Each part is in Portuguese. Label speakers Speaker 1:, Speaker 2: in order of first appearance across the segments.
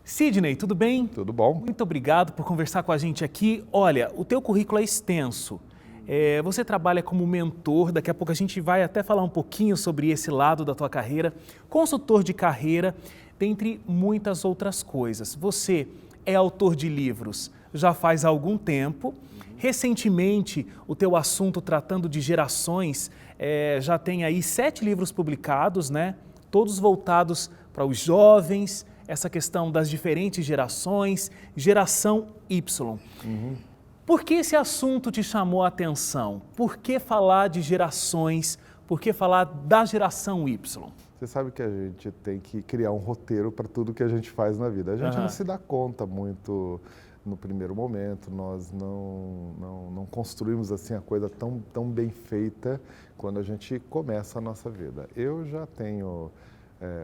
Speaker 1: Sidney, tudo bem?
Speaker 2: Tudo bom?
Speaker 1: Muito obrigado por conversar com a gente aqui. Olha, o teu currículo é extenso. Você trabalha como mentor, daqui a pouco a gente vai até falar um pouquinho sobre esse lado da tua carreira, consultor de carreira, dentre muitas outras coisas. Você é autor de livros já faz algum tempo. Recentemente, o teu assunto tratando de gerações já tem aí 7 livros publicados, né? Todos voltados para os jovens, essa questão das diferentes gerações, geração Y. Por que esse assunto te chamou a atenção? Por que falar de gerações? Por que falar da geração Y?
Speaker 2: Você sabe que a gente tem que criar um roteiro para tudo que a gente faz na vida. A gente não se dá conta muito no primeiro momento, nós não construímos assim a coisa tão bem feita quando a gente começa a nossa vida. Eu já tenho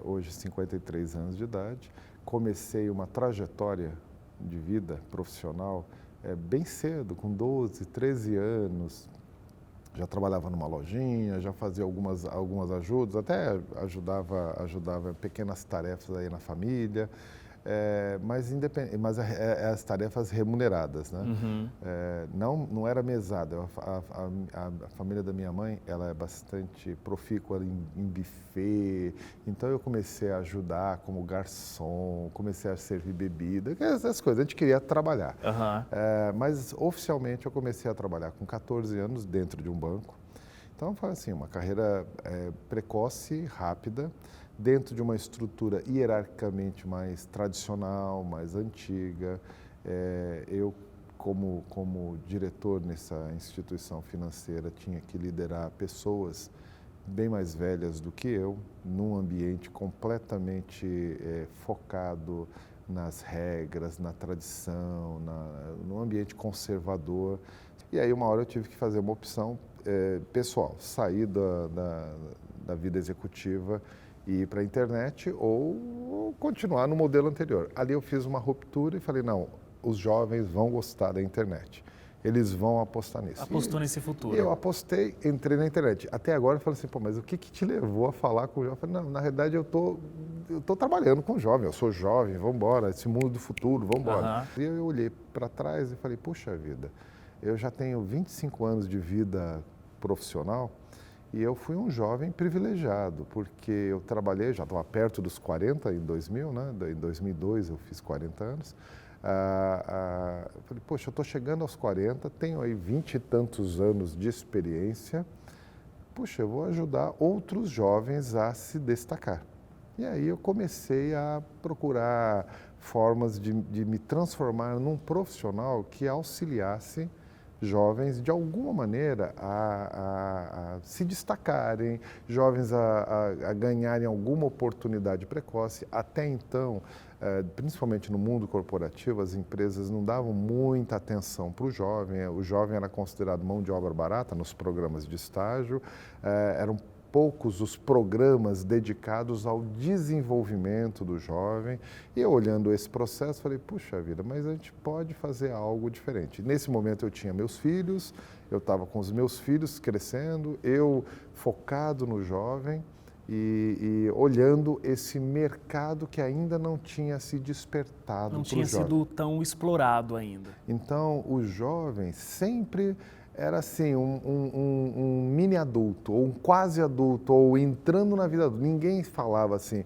Speaker 2: hoje 53 anos de idade, comecei uma trajetória de vida profissional bem cedo, com 12, 13 anos, já trabalhava numa lojinha, já fazia algumas ajudas, até ajudava pequenas tarefas aí na família, mas as tarefas remuneradas, né? Não era mesada. A família da minha mãe, ela é bastante profícua em buffet, então eu comecei a ajudar como garçom, comecei a servir bebida, essas coisas, a gente queria trabalhar. Mas oficialmente eu comecei a trabalhar com 14 anos dentro de um banco, então foi assim, uma carreira precoce, rápida, dentro de uma estrutura hierarquicamente mais tradicional, mais antiga. Eu, como diretor nessa instituição financeira, tinha que liderar pessoas bem mais velhas do que eu, num ambiente completamente focado nas regras, na tradição, num ambiente conservador. E aí, uma hora eu tive que fazer uma opção pessoal, sair da vida executiva e ir para a internet ou continuar no modelo anterior. Ali eu fiz uma ruptura e falei, não, os jovens vão gostar da internet, eles vão apostar nisso.
Speaker 1: Apostou nesse futuro.
Speaker 2: Eu apostei, entrei na internet. Até agora eu falei assim, pô, mas o que te levou a falar com o jovem? Eu falei, não, na realidade eu tô trabalhando com jovem, eu sou jovem, vamos embora, esse mundo do futuro, vamos embora. E eu olhei para trás e falei, puxa vida, eu já tenho 25 anos de vida profissional, e eu fui um jovem privilegiado, porque eu trabalhei, já estava perto dos 40 em 2000, né? Em 2002 eu fiz 40 anos. Eu falei, poxa, eu estou chegando aos 40, tenho aí 20 e tantos anos de experiência, puxa, eu vou ajudar outros jovens a se destacar. E aí eu comecei a procurar formas de me transformar num profissional que auxiliasse jovens, de alguma maneira, a se destacarem, jovens a ganharem alguma oportunidade precoce. Até então, principalmente no mundo corporativo, as empresas não davam muita atenção para o jovem era considerado mão de obra barata nos programas de estágio, eram poucos os programas dedicados ao desenvolvimento do jovem. E eu, olhando esse processo, falei, puxa vida, mas a gente pode fazer algo diferente. Nesse momento eu tinha meus filhos, eu estava com os meus filhos crescendo, eu focado no jovem e olhando esse mercado que ainda não tinha se despertado.
Speaker 1: Não tinha sido tão explorado ainda.
Speaker 2: Então, o jovem sempre era assim, um mini adulto, ou um quase adulto, ou entrando na vida adulta. Ninguém falava assim,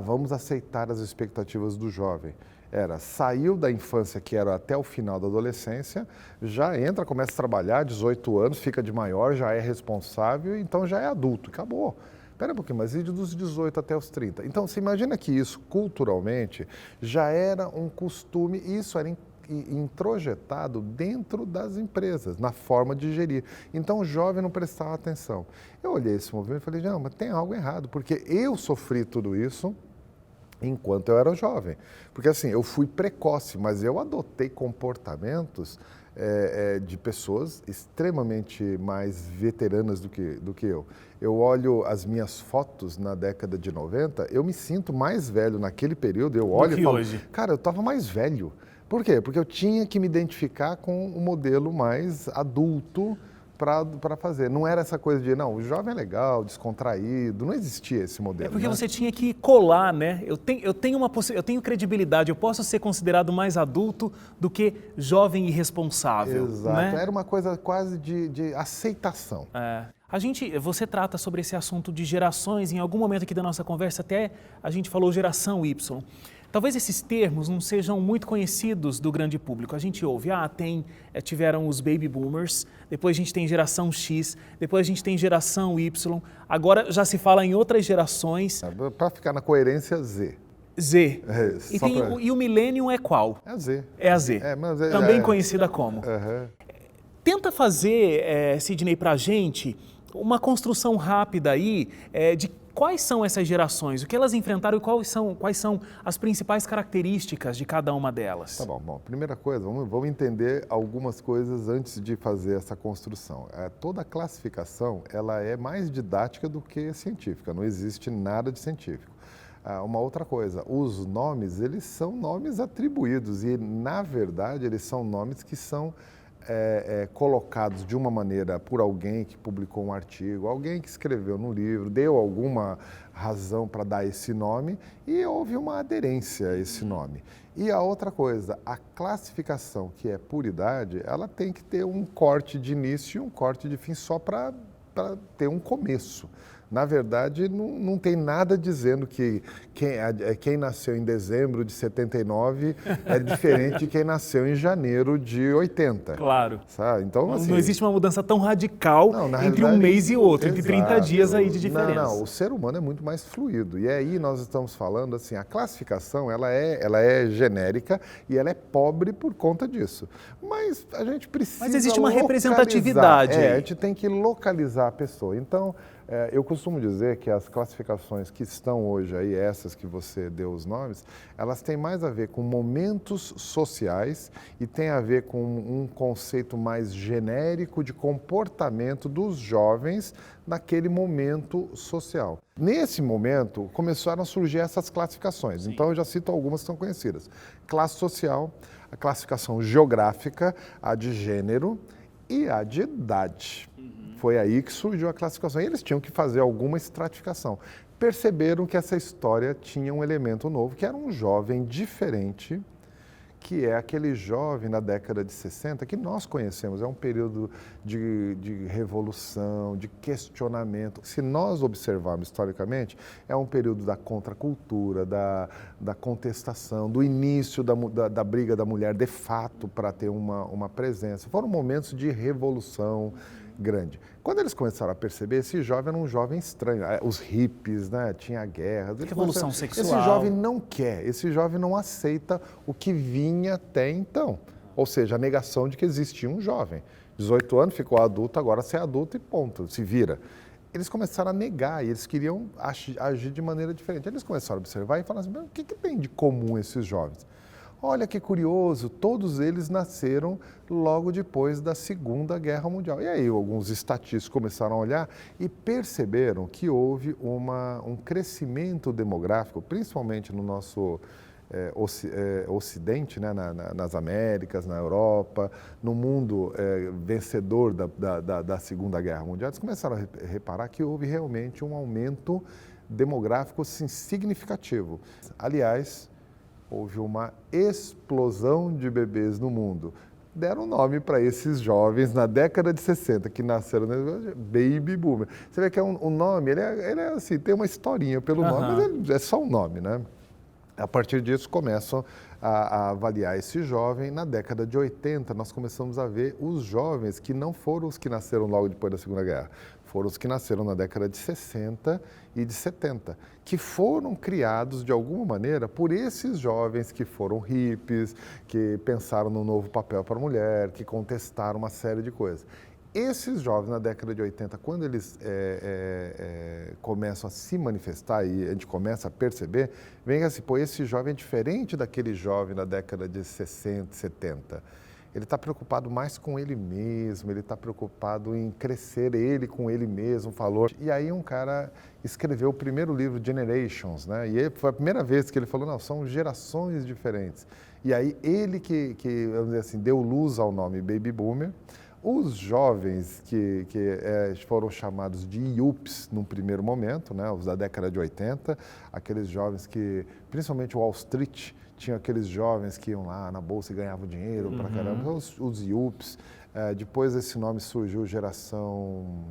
Speaker 2: vamos aceitar as expectativas do jovem. Saiu da infância, que era até o final da adolescência, já entra, começa a trabalhar, 18 anos, fica de maior, já é responsável, então já é adulto, acabou. Espera um pouquinho, mas e dos 18 até os 30? Então, você imagina que isso, culturalmente, já era um costume, isso era introjetado dentro das empresas, na forma de gerir. Então, o jovem não prestava atenção. Eu olhei esse movimento e falei, não, mas tem algo errado, porque eu sofri tudo isso enquanto eu era jovem. Porque assim, eu fui precoce, mas eu adotei comportamentos de pessoas extremamente mais veteranas do que eu. Eu olho as minhas fotos na década de 90, eu me sinto mais velho naquele período, eu olho e falo,
Speaker 1: hoje.
Speaker 2: Cara, eu estava mais velho. Por quê? Porque eu tinha que me identificar com o modelo mais adulto para fazer. Não era essa coisa de, não, o jovem é legal, descontraído, não existia esse modelo.
Speaker 1: É porque
Speaker 2: né?
Speaker 1: você tinha que colar, né? Eu tenho credibilidade, eu posso ser considerado mais adulto do que jovem irresponsável.
Speaker 2: Exato,
Speaker 1: né?
Speaker 2: era uma coisa quase de aceitação.
Speaker 1: Você trata sobre esse assunto de gerações, em algum momento aqui da nossa conversa até a gente falou geração Y. Talvez esses termos não sejam muito conhecidos do grande público. A gente ouve, tiveram os baby boomers, depois a gente tem geração X, depois a gente tem geração Y, agora já se fala em outras gerações.
Speaker 2: Para ficar na coerência, Z.
Speaker 1: Z.
Speaker 2: É,
Speaker 1: e o millennium é qual?
Speaker 2: É a Z.
Speaker 1: É a Z, também conhecida como. Tenta fazer, Sidney, para a gente uma construção rápida aí de quais são essas gerações, o que elas enfrentaram e quais são as principais características de cada uma delas.
Speaker 2: Tá bom. Primeira coisa, vamos entender algumas coisas antes de fazer essa construção. Toda classificação ela é mais didática do que científica, não existe nada de científico. Uma outra coisa, os nomes, eles são nomes atribuídos e, na verdade, eles são nomes que são colocados de uma maneira por alguém que publicou um artigo, alguém que escreveu no livro, deu alguma razão para dar esse nome e houve uma aderência a esse nome. E a outra coisa, a classificação que é por idade, ela tem que ter um corte de início e um corte de fim só para ter um começo. Na verdade, não tem nada dizendo que quem nasceu em dezembro de 79 é diferente de quem nasceu em janeiro de 80.
Speaker 1: Claro.
Speaker 2: Sabe? Então, assim,
Speaker 1: não existe uma mudança tão radical entre um mês e outro, entre 30 dias aí de diferença.
Speaker 2: Não, o ser humano é muito mais fluido. E aí nós estamos falando assim, a classificação ela é genérica e ela é pobre por conta disso. Mas a gente precisa
Speaker 1: Mas existe uma representatividade.
Speaker 2: A gente tem que localizar a pessoa. Então, eu costumo dizer que as classificações que estão hoje aí, essas que você deu os nomes, elas têm mais a ver com momentos sociais e tem a ver com um conceito mais genérico de comportamento dos jovens naquele momento social. Nesse momento, começaram a surgir essas classificações. Sim. Então, eu já cito algumas que são conhecidas. Classe social, a classificação geográfica, a de gênero e a de idade. Foi aí que surgiu a classificação. E eles tinham que fazer alguma estratificação. Perceberam que essa história tinha um elemento novo, que era um jovem diferente, que é aquele jovem na década de 60 que nós conhecemos. É um período de revolução, de questionamento. Se nós observarmos historicamente, é um período da contracultura, da contestação, do início da briga da mulher de fato para ter uma presença. Foram momentos de revolução grande. Quando eles começaram a perceber, esse jovem era um jovem estranho. Os hippies, né? Tinha guerra.
Speaker 1: Revolução sexual.
Speaker 2: Esse jovem não quer, esse jovem não aceita o que vinha até então. Ou seja, a negação de que existia um jovem. 18 anos, ficou adulto, agora você é adulto e ponto, se vira. Eles começaram a negar e eles queriam agir de maneira diferente. Eles começaram a observar e falaram assim, o que tem de comum esses jovens? Olha que curioso, todos eles nasceram logo depois da Segunda Guerra Mundial. E aí alguns estatísticos começaram a olhar e perceberam que houve um crescimento demográfico, principalmente no nosso Ocidente, né, nas Américas, na Europa, no mundo vencedor da Segunda Guerra Mundial. Eles começaram a reparar que houve realmente um aumento demográfico assim, significativo. Aliás, houve uma explosão de bebês no mundo. Deram nome para esses jovens na década de 60, que nasceram Baby Boomer. Você vê que um nome, ele é assim, tem uma historinha pelo nome, mas é só um nome, né? A partir disso, começam a avaliar esse jovem. Na década de 80, nós começamos a ver os jovens que não foram os que nasceram logo depois da Segunda Guerra, foram os que nasceram na década de 60 e de 70, que foram criados de alguma maneira por esses jovens que foram hippies, que pensaram no novo papel para a mulher, que contestaram uma série de coisas. Esses jovens, na década de 80, quando eles começam a se manifestar e a gente começa a perceber, vem assim, pô, esse jovem é diferente daquele jovem na década de 60, 70. Ele está preocupado mais com ele mesmo, ele está preocupado em crescer ele com ele mesmo, falou. E aí um cara escreveu o primeiro livro, Generations, né? E foi a primeira vez que ele falou, não, são gerações diferentes. E aí ele que vamos dizer assim, deu luz ao nome Baby Boomer. Os jovens que foram chamados de IUPs num primeiro momento, né, os da década de 80, aqueles jovens que, principalmente o Wall Street, tinha aqueles jovens que iam lá na bolsa e ganhavam dinheiro pra caramba, os IUPs. Depois esse nome surgiu geração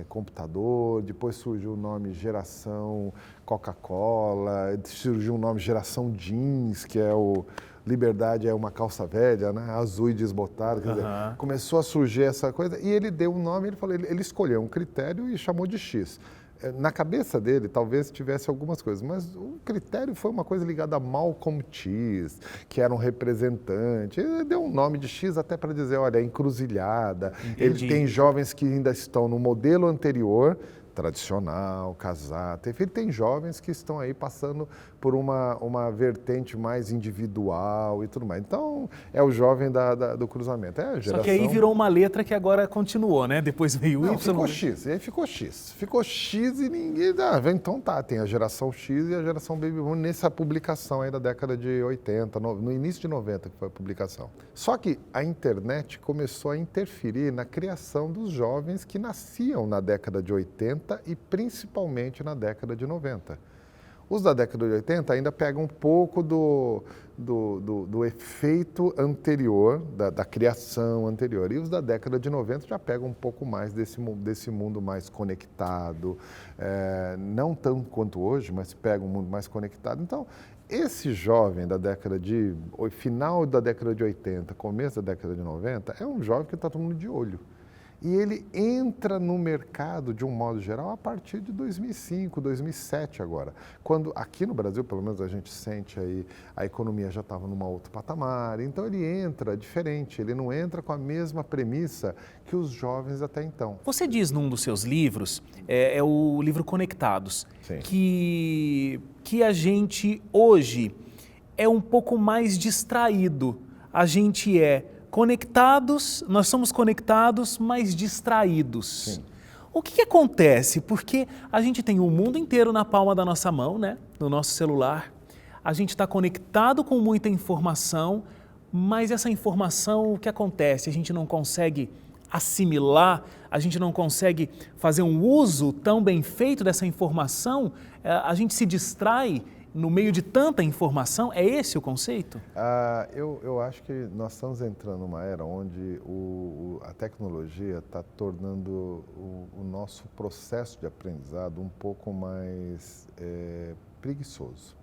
Speaker 2: computador, depois surgiu o nome geração Coca-Cola, surgiu o nome geração jeans, que é o liberdade é uma calça velha, né? Azul e desbotada, quer dizer, começou a surgir essa coisa e ele deu um nome, ele escolheu um critério e chamou de X. Na cabeça dele, talvez tivesse algumas coisas, mas o critério foi uma coisa ligada a Malcolm X, que era um representante. Ele deu um nome de X até para dizer, olha, é encruzilhada. Ele tem jovens que ainda estão no modelo anterior, tradicional, casar, ter filho. Tem jovens que estão aí passando por uma vertente mais individual e tudo mais. Então, é o jovem do cruzamento. É a geração...
Speaker 1: Só que aí virou uma letra que agora continuou, né? Depois veio o Y.
Speaker 2: Ficou X, e aí ficou X. Ficou X e ninguém... então tá, tem a geração X e a geração Baby Boom nessa publicação aí da década de 80, no início de 90 que foi a publicação. Só que a internet começou a interferir na criação dos jovens que nasciam na década de 80 e principalmente na década de 90. Os da década de 80 ainda pegam um pouco do efeito anterior, da criação anterior. E os da década de 90 já pegam um pouco mais desse mundo mais conectado, não tanto quanto hoje, mas pega um mundo mais conectado. Então, esse jovem da final da década de 80, começo da década de 90, é um jovem que está todo mundo de olho. E ele entra no mercado, de um modo geral, a partir de 2005, 2007 agora. Quando aqui no Brasil, pelo menos a gente sente aí, a economia já estava num outro patamar. Então ele entra diferente, ele não entra com a mesma premissa que os jovens até então.
Speaker 1: Você diz num dos seus livros, é o livro Conectados, que a gente hoje é um pouco mais distraído. A gente conectados, nós somos conectados, mas distraídos.
Speaker 2: Sim.
Speaker 1: O que acontece? Porque a gente tem o mundo inteiro na palma da nossa mão, né? No nosso celular. A gente está conectado com muita informação, mas essa informação, o que acontece? A gente não consegue assimilar, a gente não consegue fazer um uso tão bem feito dessa informação, a gente se distrai no meio de tanta informação. É esse o conceito?
Speaker 2: Eu acho que nós estamos entrando numa era onde a tecnologia está tornando o nosso processo de aprendizado um pouco mais preguiçoso.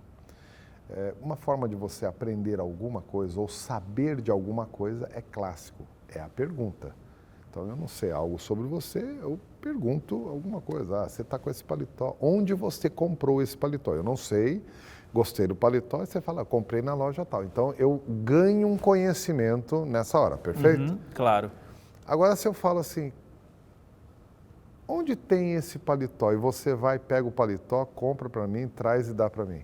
Speaker 2: Uma forma de você aprender alguma coisa ou saber de alguma coisa é clássico, é a pergunta. Então, eu não sei algo sobre você, eu pergunto alguma coisa. Você está com esse paletó, onde você comprou esse paletó? Eu não sei, gostei do paletó, e você fala, comprei na loja tal. Então, eu ganho um conhecimento nessa hora, perfeito?
Speaker 1: Claro.
Speaker 2: Agora, se eu falo assim, onde tem esse paletó? E você vai, pega o paletó, compra para mim, traz e dá para mim.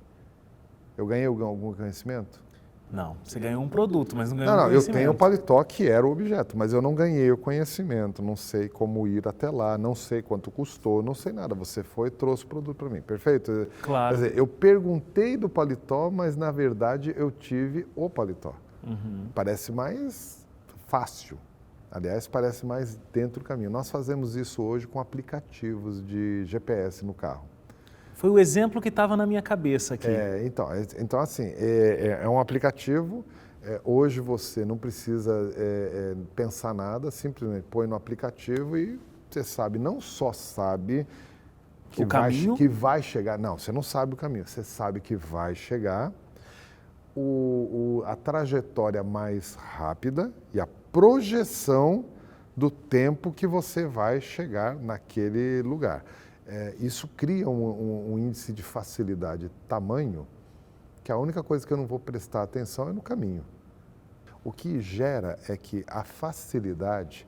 Speaker 2: Eu ganhei algum conhecimento?
Speaker 1: Não, você ganhou um produto, mas não ganhou
Speaker 2: um
Speaker 1: conhecimento.
Speaker 2: Eu tenho o paletó que era o objeto, mas eu não ganhei o conhecimento, não sei como ir até lá, não sei quanto custou, não sei nada. Você foi e trouxe o produto para mim, perfeito?
Speaker 1: Claro.
Speaker 2: Quer dizer, eu perguntei do paletó, mas na verdade eu tive o paletó. Parece mais fácil, aliás, parece mais dentro do caminho. Nós fazemos isso hoje com aplicativos de GPS no carro.
Speaker 1: Foi o exemplo que estava na minha cabeça aqui.
Speaker 2: Então assim, é um aplicativo, hoje você não precisa pensar nada, simplesmente põe no aplicativo e você sabe, não só sabe que vai chegar, não, você não sabe o caminho, você sabe que vai chegar, a trajetória mais rápida e a projeção do tempo que você vai chegar naquele lugar. Isso cria um índice de facilidade tamanho que a única coisa que eu não vou prestar atenção é no caminho. O que gera é que a facilidade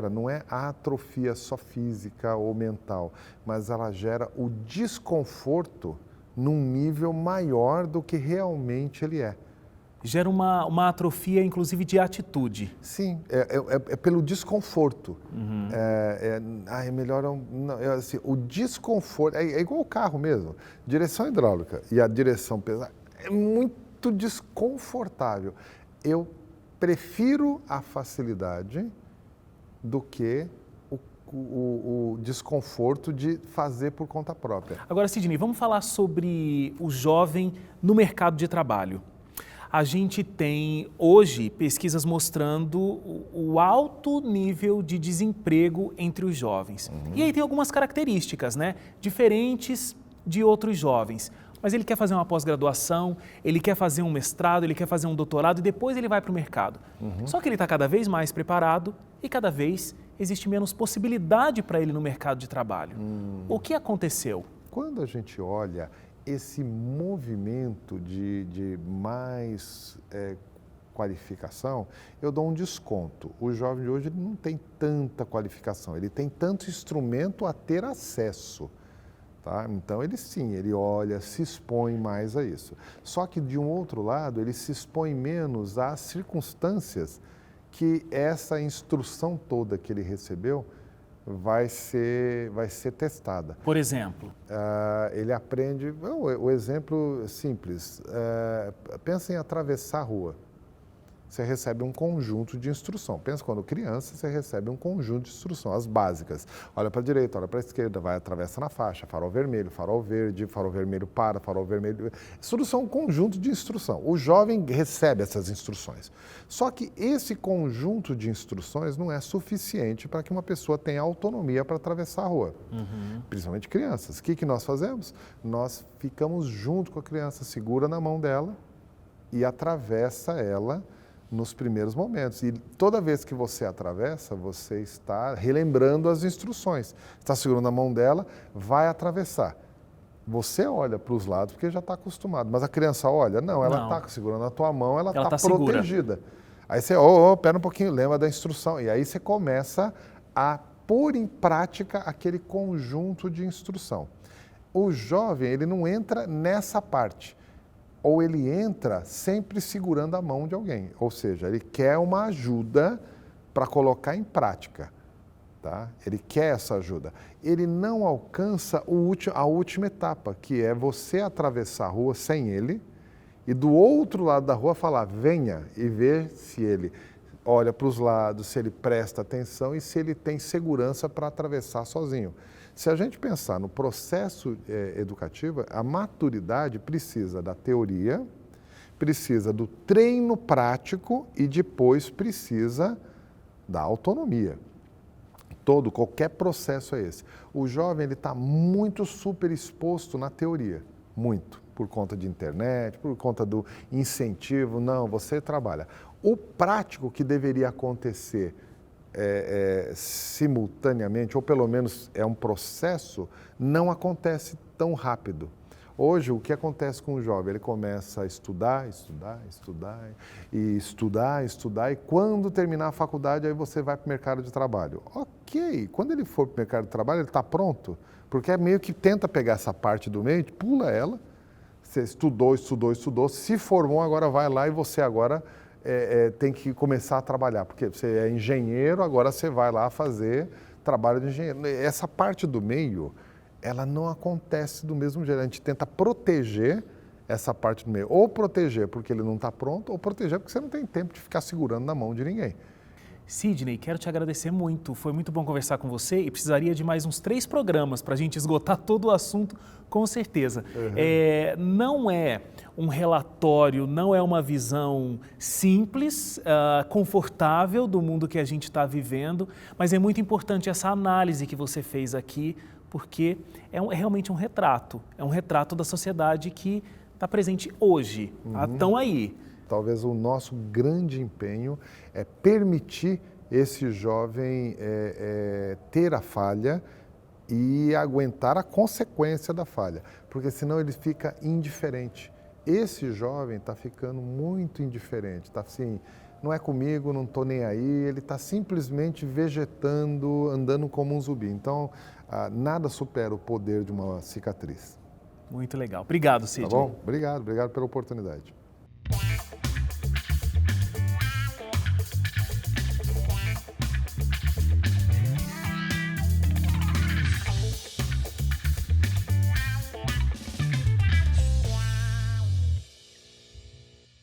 Speaker 2: não é a atrofia só física ou mental, mas ela gera o desconforto num nível maior do que realmente ele é.
Speaker 1: Gera uma atrofia, inclusive, de atitude.
Speaker 2: Sim, é pelo desconforto. É melhor... assim, o desconforto... É igual o carro mesmo. Direção hidráulica e a direção pesada é muito desconfortável. Eu prefiro a facilidade do que o desconforto de fazer por conta própria.
Speaker 1: Agora, Sidney, vamos falar sobre o jovem no mercado de trabalho. A gente tem hoje pesquisas mostrando o alto nível de desemprego entre os jovens. E aí tem algumas características, né, diferentes de outros jovens. Mas ele quer fazer uma pós-graduação, ele quer fazer um mestrado, ele quer fazer um doutorado e depois ele vai para o mercado. Só que ele está cada vez mais preparado e cada vez existe menos possibilidade para ele no mercado de trabalho. O que aconteceu?
Speaker 2: Quando a gente olha esse movimento de mais qualificação, eu dou um desconto. O jovem de hoje ele não tem tanta qualificação, ele tem tanto instrumento a ter acesso. Tá? Então, ele olha, se expõe mais a isso. Só que, de um outro lado, ele se expõe menos às circunstâncias que essa instrução toda que ele recebeu vai ser testada.
Speaker 1: Por exemplo?
Speaker 2: Ele aprende... O exemplo simples. Pensa em atravessar a rua. Você recebe um conjunto de instrução. Pensa quando criança, você recebe um conjunto de instrução, as básicas. Olha para a direita, olha para a esquerda, vai, atravessa na faixa, farol vermelho, farol verde, farol vermelho para, farol vermelho... Instrução, um conjunto de instrução. O jovem recebe essas instruções. Só que esse conjunto de instruções não é suficiente para que uma pessoa tenha autonomia para atravessar a rua. Principalmente crianças. O que nós fazemos? Nós ficamos junto com a criança, segura na mão dela e atravessa ela nos primeiros momentos. E toda vez que você atravessa, você está relembrando as instruções. Está segurando a mão dela, vai atravessar. Você olha para os lados porque já está acostumado. Mas a criança olha? Não, ela está segurando a tua mão, ela está protegida. Segura. Aí você, pera um pouquinho, lembra da instrução. E aí você começa a pôr em prática aquele conjunto de instrução. O jovem, ele não entra nessa parte. Ou ele entra sempre segurando a mão de alguém, ou seja, ele quer uma ajuda para colocar em prática, tá? Ele quer essa ajuda. Ele não alcança a última etapa, que é você atravessar a rua sem ele e do outro lado da rua falar, venha, e ver se ele olha para os lados, se ele presta atenção e se ele tem segurança para atravessar sozinho. Se a gente pensar no processo educativo, a maturidade precisa da teoria, precisa do treino prático e depois precisa da autonomia. Qualquer processo é esse. O jovem está muito super exposto na teoria, muito, por conta de internet, por conta do incentivo, não, você trabalha. O prático que deveria acontecer simultaneamente, ou pelo menos é um processo, não acontece tão rápido. Hoje, o que acontece com o jovem? Ele começa a estudar, e quando terminar a faculdade, aí você vai para o mercado de trabalho. Ok, quando ele for para o mercado de trabalho, ele está pronto, porque é meio que tenta pegar essa parte do meio, pula ela, você estudou, se formou, agora vai lá e você agora... tem que começar a trabalhar, porque você é engenheiro, agora você vai lá fazer trabalho de engenheiro. Essa parte do meio, ela não acontece do mesmo jeito. A gente tenta proteger essa parte do meio. Ou proteger porque ele não está pronto, ou proteger porque você não tem tempo de ficar segurando na mão de ninguém.
Speaker 1: Sidney, quero te agradecer muito. Foi muito bom conversar com você e precisaria de mais uns 3 programas para a gente esgotar todo o assunto, com certeza. Não é um relatório, não é uma visão simples, confortável do mundo que a gente está vivendo, mas é muito importante essa análise que você fez aqui, porque é realmente um retrato da sociedade que está presente hoje, estão aí.
Speaker 2: Talvez o nosso grande empenho é permitir esse jovem ter a falha e aguentar a consequência da falha, porque senão ele fica indiferente. Esse jovem está ficando muito indiferente, está assim, não é comigo, não estou nem aí, ele está simplesmente vegetando, andando como um zumbi. Então, nada supera o poder de uma cicatriz.
Speaker 1: Muito legal. Obrigado, Sidney.
Speaker 2: Tá bom? Obrigado pela oportunidade.